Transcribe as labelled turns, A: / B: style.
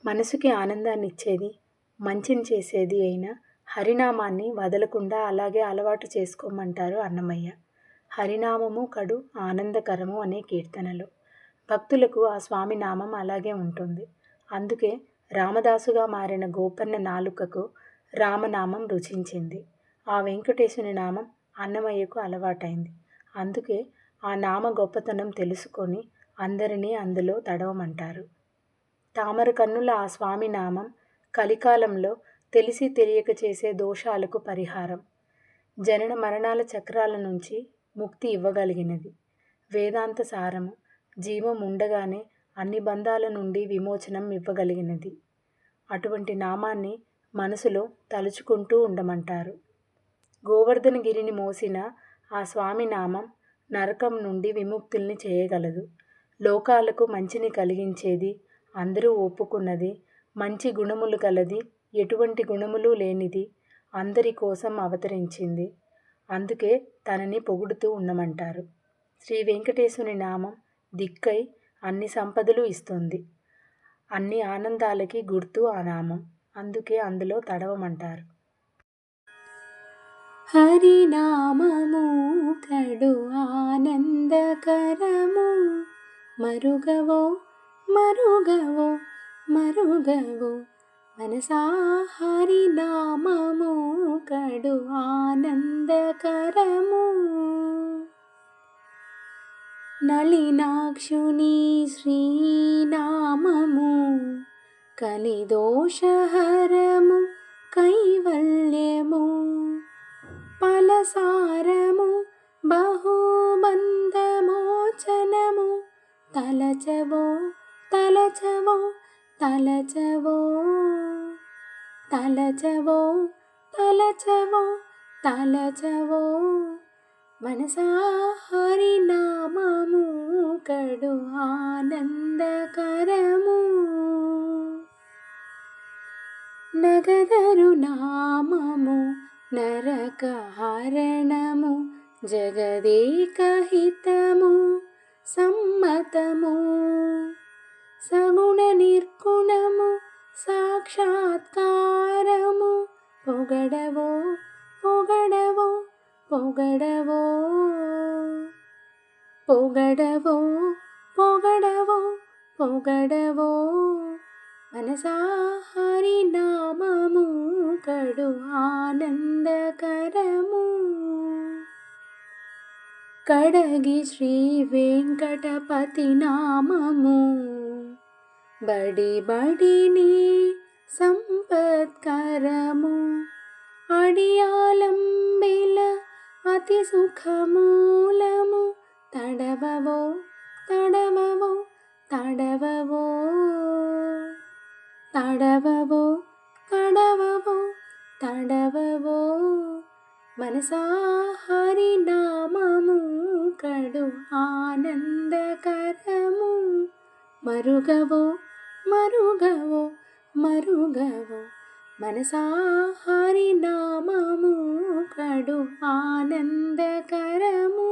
A: మనసుకి ఆనందాన్ని ఇచ్చేది, మంచిని చేసేది అయిన హరినామాన్ని వదలకుండా అలాగే అలవాటు చేసుకోమంటారు అన్నమయ్య. హరినామము కడు ఆనందకరము అనే కీర్తనలో. భక్తులకు ఆ స్వామి నామం అలాగే ఉంటుంది. అందుకే రామదాసుగా మారిన గోపన్న నాలుకకు రామనామం రుచించింది. ఆ వెంకటేశుని నామం అన్నమయ్యకు అలవాటైంది. అందుకే ఆ నామ గొప్పతనం తెలుసుకొని అందరినీ అందులో తడవమంటారు. తామర కన్నుల ఆ స్వామి నామం కలికాలంలో తెలిసి తెలియక చేసే దోషాలకు పరిహారం. జనన మరణాల చక్రాల నుంచి ముక్తి ఇవ్వగలిగినది. వేదాంత సారము. జీవం ఉండగానే అన్ని బంధాల నుండి విమోచనం ఇవ్వగలిగినది. అటువంటి నామాన్ని మనసులో తలుచుకుంటూ ఉండమంటారు. గోవర్ధనగిరిని మోసిన ఆ స్వామి నామం నరకం నుండి విముక్తుల్ని చేయగలదు. లోకాలకు మంచిని కలిగించేది, అందరూ ఒప్పుకున్నది, మంచి గుణములు కలది, ఎటువంటి గుణములు లేనిది, అందరి కోసం అవతరించింది. అందుకే తనని పొగుడుతూ ఉండమంటారు. శ్రీ వెంకటేశుని నామం దిక్కై అన్ని సంపదలు ఇస్తుంది. అన్ని ఆనందాలకి గుర్తు ఆ నామం. అందుకే అందులో తడవమంటారు.
B: హరినామము కడు ఆనందకరము, మరుగవో మరుగవో మరుగవో మనసా. హరినామము కడు ఆనందకరము. నళినాక్షుని శ్రీనామము కలిదోషహరము, కైవల్యము ఫలసారము, బహుబంధమోచనము. తలచవో తలచవో తలచవో తలచవో తలచవో తలచవో మనసా. హరినామము కడు ఆనందకరము. నగదరు నామము నరకహరణము, జగదేకహితము సమ్మతము. సగుణ నిర్గుణము సాక్షాత్కారము, పొగడవో పొగడవో పొగడవో పొగడవో పొగడవో పొగడవో మనసా. హరినామము కడు ఆనందకరము. కడగి శ్రీ వెంకటపతి నామము, బడి బడిని సంపత్కరము. అడియాలంబిల అతి సుఖమూలము, తడవవో తడవవో తడవవో తడవవో తడవవో తడవవో మనసా. హరినామము కడు ఆనందకరము. మరుగవో మరుగవో మరుగవో మనసా. హరినామము కడు ఆనందకరము.